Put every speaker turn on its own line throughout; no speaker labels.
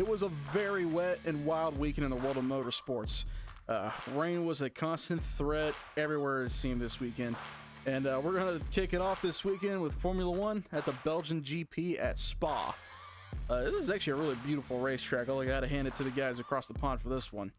It was a very wet and wild weekend in the world of motorsports. Rain was a constant threat everywhere it seemed this weekend. And we're going to kick it off this weekend with Formula One at the Belgian GP at Spa. This is actually a really beautiful racetrack. I got to hand it to the guys across the pond for this one.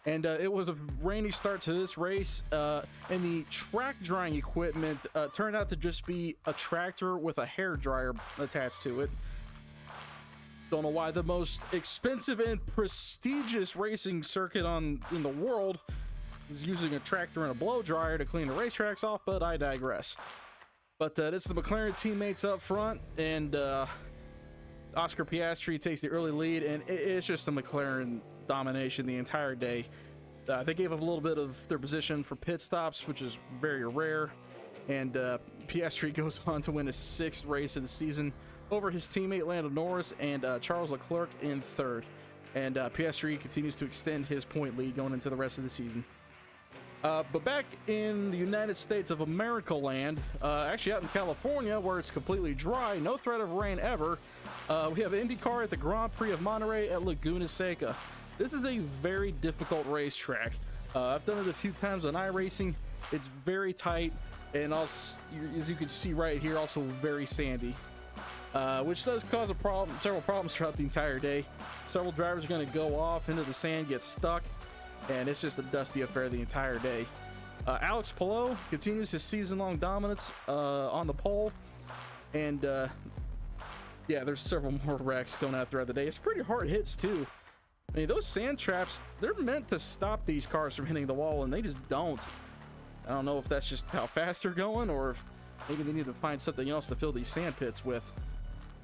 And it was a rainy start to this race, and the track drying equipment turned out to just be a tractor with a hair dryer attached to it. Don't know why the most expensive and prestigious racing circuit in the world is using a tractor and a blow dryer to clean the racetracks off, but I digress. But it's the McLaren teammates up front, and Oscar Piastri takes the early lead, and it's just a McLaren domination the entire day. They gave up a little bit of their position for pit stops, which is very rare, and Piastri goes on to win his 6th race of the season over his teammate Lando Norris and Charles Leclerc in 3rd. And Piastri continues to extend his point lead going into the rest of the season. But back in the United States of America land, actually out in California where it's completely dry, no threat of rain ever, we have INDYCAR at the Grand Prix of Monterey at Laguna Seca. This is a very difficult racetrack. I've done it a few times on iRacing. It's very tight, and also, as you can see right here, also very sandy, which does cause several problems throughout the entire day. Several drivers are going to go off into the sand, get stuck, and it's just a dusty affair the entire day. Alex Palou continues his season-long dominance on the pole, and yeah, there's several more wrecks going out throughout the day. It's pretty hard hits too. I mean, those sand traps, they're meant to stop these cars from hitting the wall, and they just don't. I don't know if that's just how fast they're going, or if maybe they need to find something else to fill these sand pits with.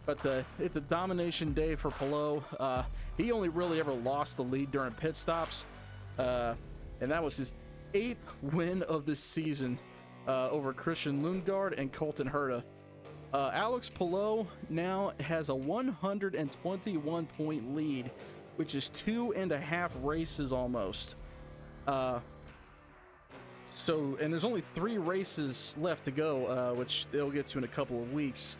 But it's a domination day for Palou. He only really ever lost the lead during pit stops, and that was his 8th win of the season over Christian Lundgaard and Colton Herta. Alex Palou now has a 121-point lead, which is 2.5 races almost. And there's only 3 races left to go, which they'll get to in a couple of weeks.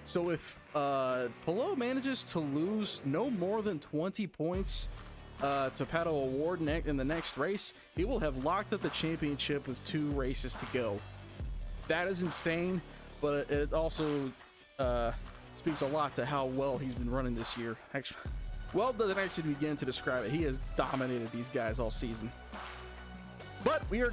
So if Palou manages to lose no more than 20 points to Pato O'Ward in the next race, he will have locked up the championship with 2 races to go. That is insane, but it also speaks a lot to how well he's been running this year. Actually, well, doesn't actually begin to describe it. He has dominated these guys all season. But we go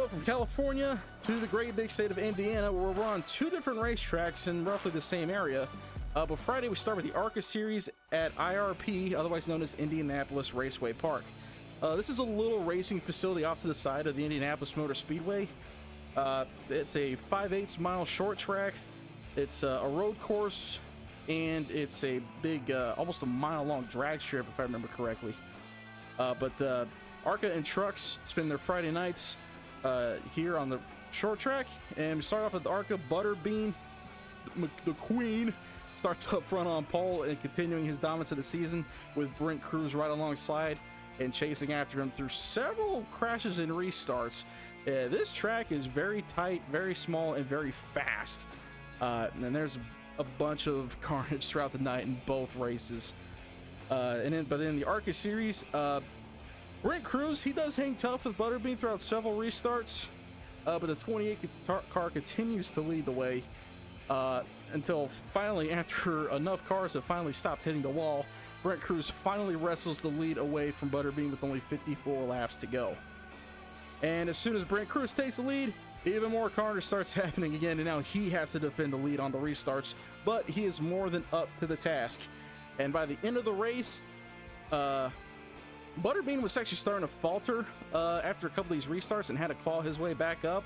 from California to the great big state of Indiana, where we're on 2 different racetracks in roughly the same area. But Friday we start with the ARCA Series at IRP, otherwise known as Indianapolis Raceway Park. This is a little racing facility off to the side of the Indianapolis Motor Speedway. It's a 5/8 mile short track. It's a road course, and it's a big, almost a mile-long drag strip, if I remember correctly. But ARCA and trucks spend their Friday nights here on the short track, and we start off with the ARCA. Butterbean, the Queen, starts up front on pole and continuing his dominance of the season, with Brent Cruz right alongside and chasing after him through several crashes and restarts. This track is very tight, very small, and very fast. And there's a bunch of carnage throughout the night in both races. But in the ARCA Series, Brent Cruz, he does hang tough with Butterbean throughout several restarts, but the 28 car continues to lead the way until finally, after enough cars have finally stopped hitting the wall, Brent Cruz finally wrestles the lead away from Butterbean with only 54 laps to go. And as soon as Brent Cruz takes the lead, even more carnage starts happening again, and now he has to defend the lead on the restarts, but he is more than up to the task. And by the end of the race, Butterbean was actually starting to falter after a couple of these restarts and had to claw his way back up,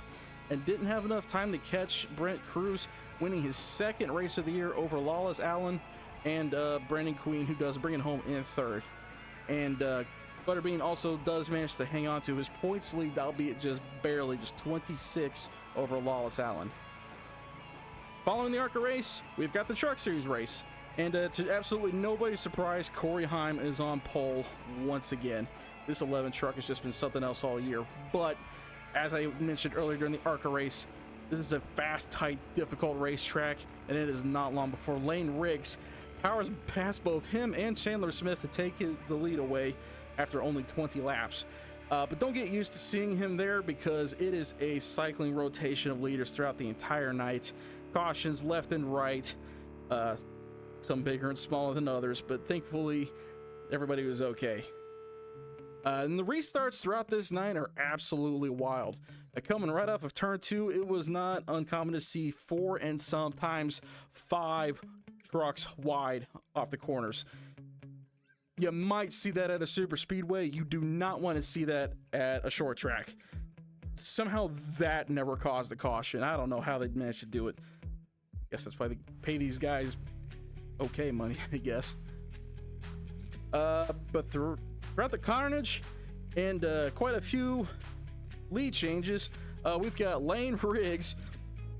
and didn't have enough time to catch Brent Cruz, winning his 2nd race of the year over Lawless Allen and Brandon Queen, who does bring it home in 3rd. And Butterbean also does manage to hang on to his points lead, albeit just barely, just 26 over Lawless Allen. Following the ARCA race, we've got the Truck Series race. And to absolutely nobody's surprise, Corey Heim is on pole once again. This 11 truck has just been something else all year. But as I mentioned earlier during the ARCA race, this is a fast, tight, difficult racetrack, and it is not long before Lane Riggs powers past both him and Chandler Smith to take the lead away after only 20 laps. But don't get used to seeing him there, because it is a cycling rotation of leaders throughout the entire night. Cautions left and right, some bigger and smaller than others, but thankfully everybody was okay. And the restarts throughout this night are absolutely wild. Coming right off of turn 2, it was not uncommon to see 4 and sometimes 5 trucks wide off the corners. You might see that at a super speedway. You do not want to see that at a short track. Somehow that never caused a caution. I don't know how they managed to do it. Guess that's why they pay these guys okay money, I guess. But throughout the carnage and quite a few lead changes, we've got Lane Riggs.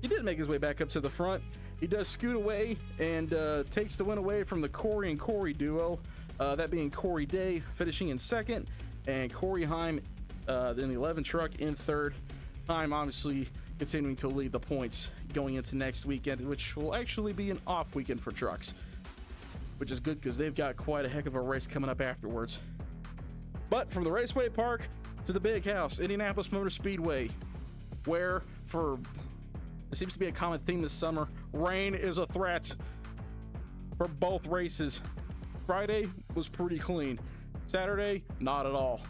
He did make his way back up to the front. He does scoot away and takes the win away from the Corey and Corey duo, that being Corey Day finishing in second and Corey Heim in the 11 truck in third. Heim obviously continuing to lead the points going into next weekend, which will actually be an off weekend for trucks, which is good because they've got quite a heck of a race coming up afterwards. But from the Raceway Park to the Big House, Indianapolis Motor Speedway, where it seems to be a common theme this summer, rain is a threat for both races. Friday was pretty clean. Saturday, not at all.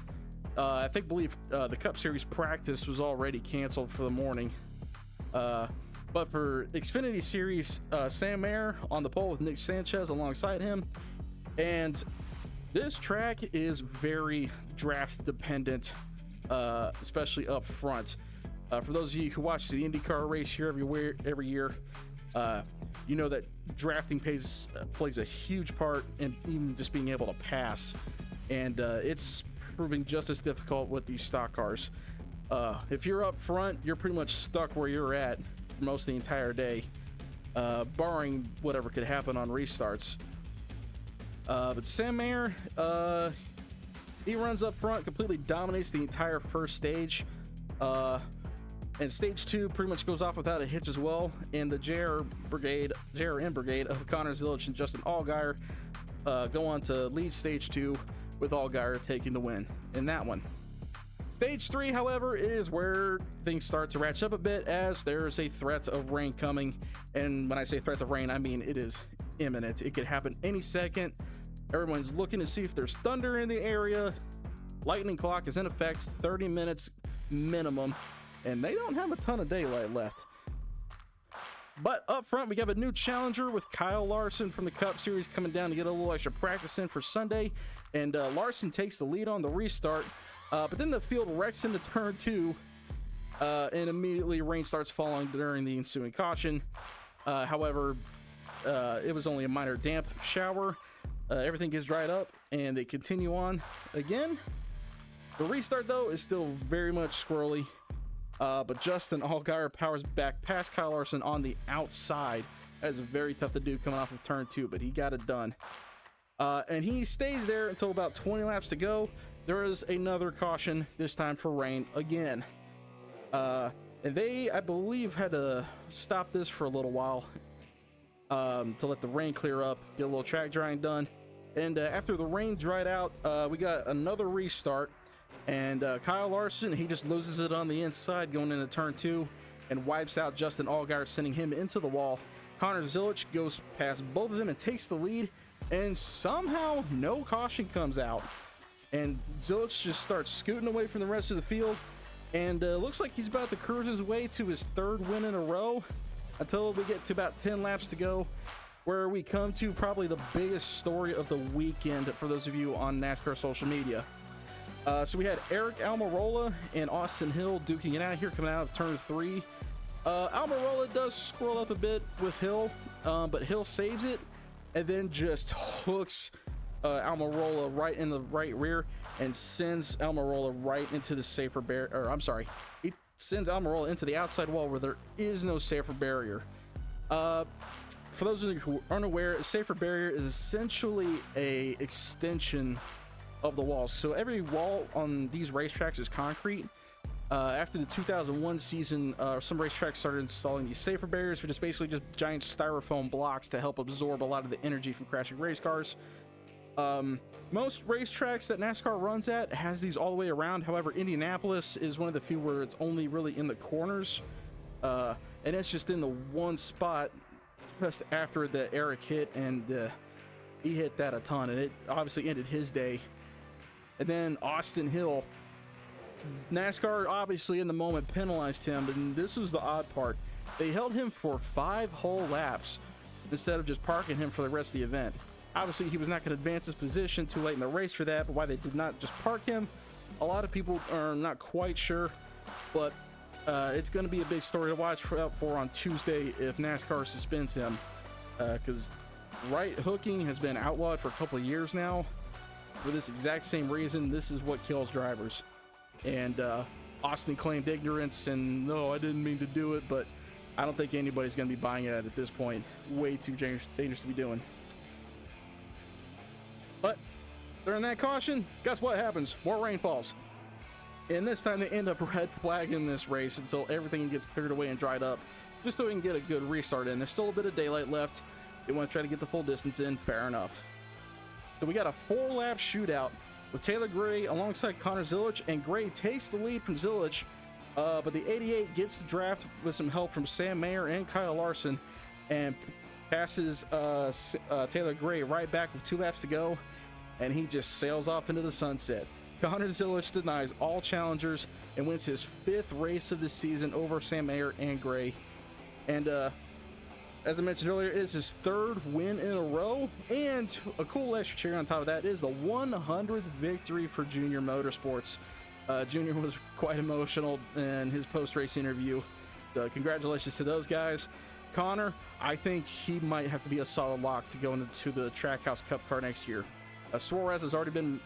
I believe the Cup Series practice was already canceled for the morning. But for Xfinity Series, Sam Mayer on the pole with Nick Sanchez alongside him. And this track is very draft dependent, especially up front. For those of you who watch the INDYCAR race here every year, you know that drafting plays a huge part in even just being able to pass. And it's proving just as difficult with these stock cars. If you're up front, you're pretty much stuck where you're at for most of the entire day, barring whatever could happen on restarts. But Sam Mayer, he runs up front, completely dominates the entire first stage. And stage 2 pretty much goes off without a hitch as well. And the JRN brigade of Connor Zilic and Justin Allgaier go on to lead stage 2, with Allgaier taking the win in that one. Stage 3, however, is where things start to ratchet up a bit, as there's a threat of rain coming. And when I say threat of rain, I mean it is imminent. It could happen any second. Everyone's looking to see if there's thunder in the area. Lightning clock is in effect, 30 minutes minimum, and they don't have a ton of daylight left. But up front, we have a new challenger with Kyle Larson from the Cup Series coming down to get a little extra practice in for Sunday. And Larson takes the lead on the restart. But then the field wrecks into turn 2, and immediately rain starts falling during the ensuing caution. However, it was only a minor damp shower. Everything gets dried up, and they continue on again. The restart, though, is still very much squirrely. But Justin Allgaier powers back past Kyle Larson on the outside. That is very tough to do coming off of turn 2, but he got it done. And he stays there until about 20 laps to go. There is another caution, this time for rain again. And they, I believe, had to stop this for a little while to let the rain clear up, get a little track drying done. And after the rain dried out, we got another restart. And Kyle Larson, he just loses it on the inside going into turn 2 and wipes out Justin Allgaier, sending him into the wall. Connor Zilic goes past both of them and takes the lead. And somehow no caution comes out. And Zilic just starts scooting away from the rest of the field. And looks like he's about to cruise his way to his 3rd win in a row until we get to about 10 laps to go, where we come to probably the biggest story of the weekend for those of you on NASCAR social media. So we had Eric Almirola and Austin Hill duking it out here coming out of turn 3. Almirola does scroll up a bit with Hill, but Hill saves it and then just hooks Almirola right in the right rear and sends Almirola right into the safer barrier. Or I'm sorry, he sends Almirola into the outside wall where there is no safer barrier. For those of you who aren't aware, a safer barrier is essentially a extension of the walls. So every wall on these racetracks is concrete, After the 2001 season, some racetracks started installing these safer barriers, which is basically just giant styrofoam blocks to help absorb a lot of the energy from crashing race cars. Most racetracks that NASCAR runs at has these all the way around. However, Indianapolis is one of the few where it's only really in the corners, and it's just in the one spot just after the Eric hit, and he hit that a ton, and it obviously ended his day. And then Austin Hill, NASCAR obviously in the moment penalized him, and this was the odd part. They held him for 5 whole laps instead of just parking him for the rest of the event. Obviously, he was not going to advance his position too late in the race for that, but why they did not just park him, a lot of people are not quite sure, but it's going to be a big story to watch for on Tuesday if NASCAR suspends him, because right hooking has been outlawed for a couple of years now for this exact same reason. This is what kills drivers. And Austin claimed ignorance and no, I didn't mean to do it, but I don't think anybody's going to be buying it at this point. Way too dangerous to be doing. But during that caution, guess what happens? More rain falls. And this time they end up red flagging this race until everything gets cleared away and dried up, just so we can get a good restart in. There's still a bit of daylight left. They want to try to get the full distance in. Fair enough. So we got a 4-lap shootout with Taylor Gray alongside Connor Zilisch, and Gray takes the lead from Zilisch, but the 88 gets the draft with some help from Sam Mayer and Kyle Larson, and passes Taylor Gray right back with 2 laps to go, and he just sails off into the sunset. Connor Zilisch denies all challengers and wins his 5th race of the season over Sam Mayer and Gray. And as I mentioned earlier, it is his 3rd win in a row, and a cool extra cherry on top of that is the 100th victory for Junior Motorsports. Junior was quite emotional in his post-race interview. Congratulations to those guys. Connor, I think he might have to be a solid lock to go into the Trackhouse Cup car next year. Suarez has already been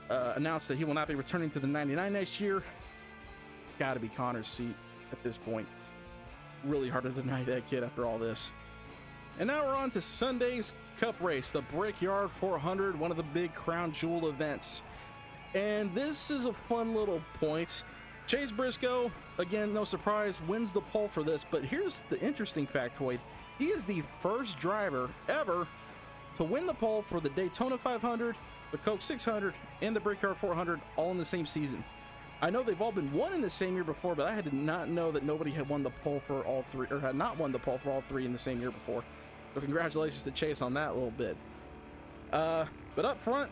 announced that he will not be returning to the 99 next year. Got to be Connor's seat at this point. Really hard to deny that kid after all this. And now we're on to Sunday's Cup race, the Brickyard 400, one of the big crown jewel events. And this is a fun little point. Chase Briscoe, again, no surprise, wins the pole for this, but here's the interesting factoid. He is the first driver ever to win the pole for the Daytona 500, the Coke 600, and the Brickyard 400 all in the same season. I know they've all been won in the same year before, but I did not know that nobody had won the pole for all 3, or had not won the pole for all 3 in the same year before. So congratulations to Chase on that a little bit. But up front,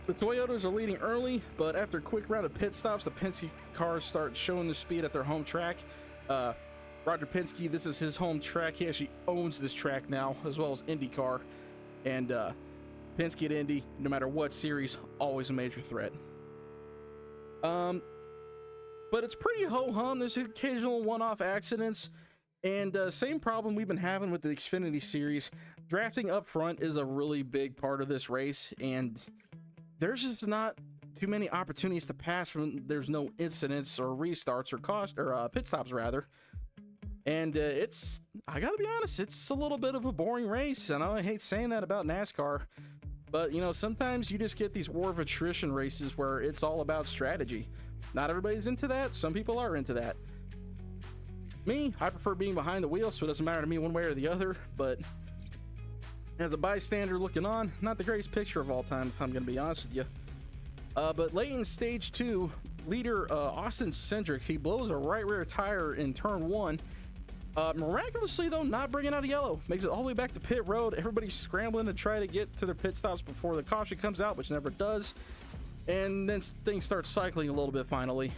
the Toyotas are leading early, but after a quick round of pit stops, the Penske cars start showing their speed at their home track. Roger Penske, this is his home track. He actually owns this track now, as well as INDYCAR. And Penske at Indy, no matter what series, always a major threat. But it's pretty ho-hum. There's occasional one-off accidents, and same problem we've been having with the Xfinity series. Drafting up front is a really big part of this race, and there's just not too many opportunities to pass when there's no incidents or restarts or pit stops rather. And I gotta be honest, it's a little bit of a boring race. I know I hate saying that about NASCAR, but you know, sometimes you just get these war of attrition races where it's all about strategy. Not everybody's into that. Some people are into that. Me, I prefer being behind the wheel, so it doesn't matter to me one way or the other, but as a bystander looking on, not the greatest picture of all time, if I'm going to be honest with you. But late in stage 2, leader Austin Cindric, he blows a right rear tire in turn 1. Miraculously, though, not bringing out a yellow. Makes it all the way back to pit road. Everybody's scrambling to try to get to their pit stops before the caution comes out, which never does. And then things start cycling a little bit finally.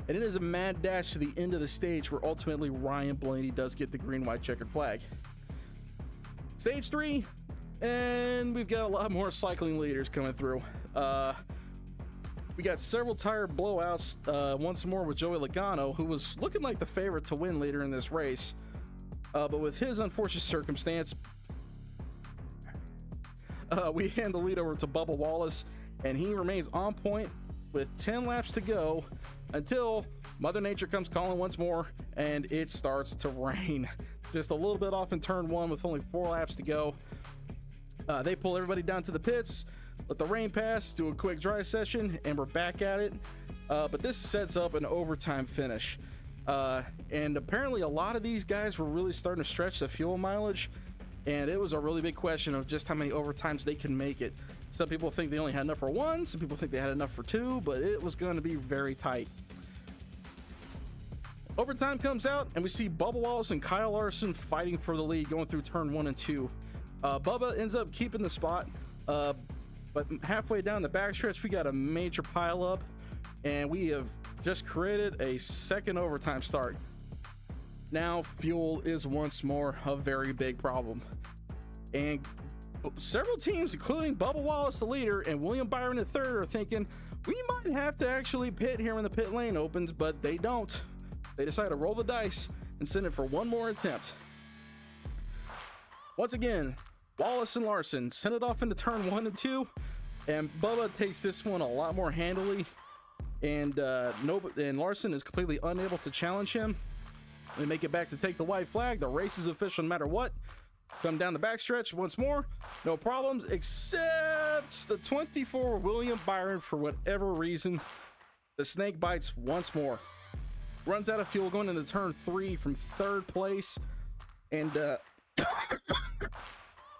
And it is a mad dash to the end of the stage where ultimately Ryan Blaney does get the green-white checkered flag. Stage 3, and we've got a lot more cycling leaders coming through. We got several tire blowouts, once more with Joey Logano, who was looking like the favorite to win later in this race. But with his unfortunate circumstance, we hand the lead over to Bubba Wallace, and he remains on point with 10 laps to go until Mother Nature comes calling once more and it starts to rain. Just a little bit off in turn 1 with only 4 laps to go. They pull everybody down to the pits, let the rain pass, do a quick dry session, and we're back at it. but this sets up an overtime finish. And apparently a lot of these guys were really starting to stretch the fuel mileage, and it was a really big question of just how many overtimes they can make it. Some people think they only had enough for one, some people think they had enough for two, but it was going to be very tight. Overtime comes out, and we see Bubba Wallace and Kyle Larson fighting for the lead going through turn 1 and 2. Bubba ends up keeping the spot, but halfway down the backstretch, we got a major pileup, and we have just created a second overtime start. Now, fuel is once more a very big problem, and several teams, including Bubba Wallace, the leader, and William Byron, the third, are thinking we might have to actually pit here when the pit lane opens, but they don't. They decide to roll the dice and send it for one more attempt. Once again, Wallace and Larson send it off into turn 1 and 2, and Bubba takes this one a lot more handily, and Larson is completely unable to challenge him. They make it back to take the white flag. The race is official no matter what. Come down the backstretch once more, no problems, except the 24 William Byron, for whatever reason, the snake bites once more. Runs out of fuel going into turn 3 from third place, and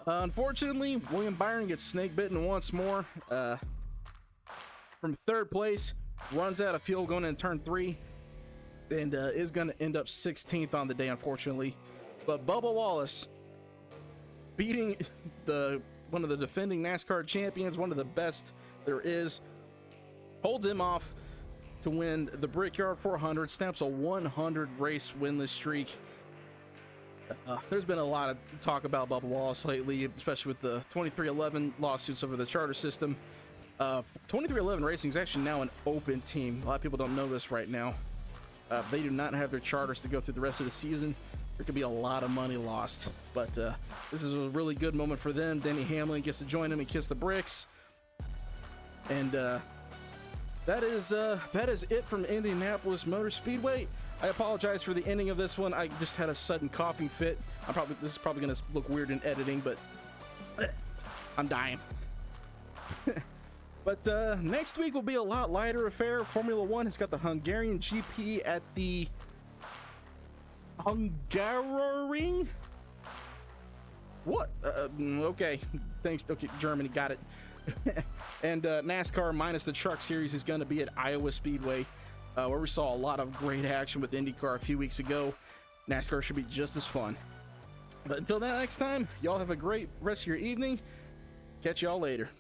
unfortunately, William Byron gets snake bitten once more from third place. Runs out of fuel going into turn 3, and is going to end up 16th on the day, unfortunately. But Bubba Wallace, beating one of the defending NASCAR champions, one of the best there is, holds him off to win the Brickyard 400, stamps a 100 race winless streak. There's been a lot of talk about Bubba Wallace lately, especially with the 2311 lawsuits over the charter system. 2311 Racing is actually now an open team. A lot of people don't know this right now. They do not have their charters to go through the rest of the season. There could be a lot of money lost, but this is a really good moment for them. Denny Hamlin gets to join them and kiss the bricks, and that is it from Indianapolis Motor Speedway. I apologize for the ending of this one. I just had a sudden coughing fit. This is probably going to look weird in editing, but I'm dying. But next week will be a lot lighter affair. Formula One has got the Hungarian GP at the Hungaroring. What? Okay, thanks. Okay, Germany, got it. And NASCAR minus the Truck Series is going to be at Iowa Speedway, where we saw a lot of great action with INDYCAR a few weeks ago. NASCAR should be just as fun. But until that next time, y'all have a great rest of your evening. Catch y'all later.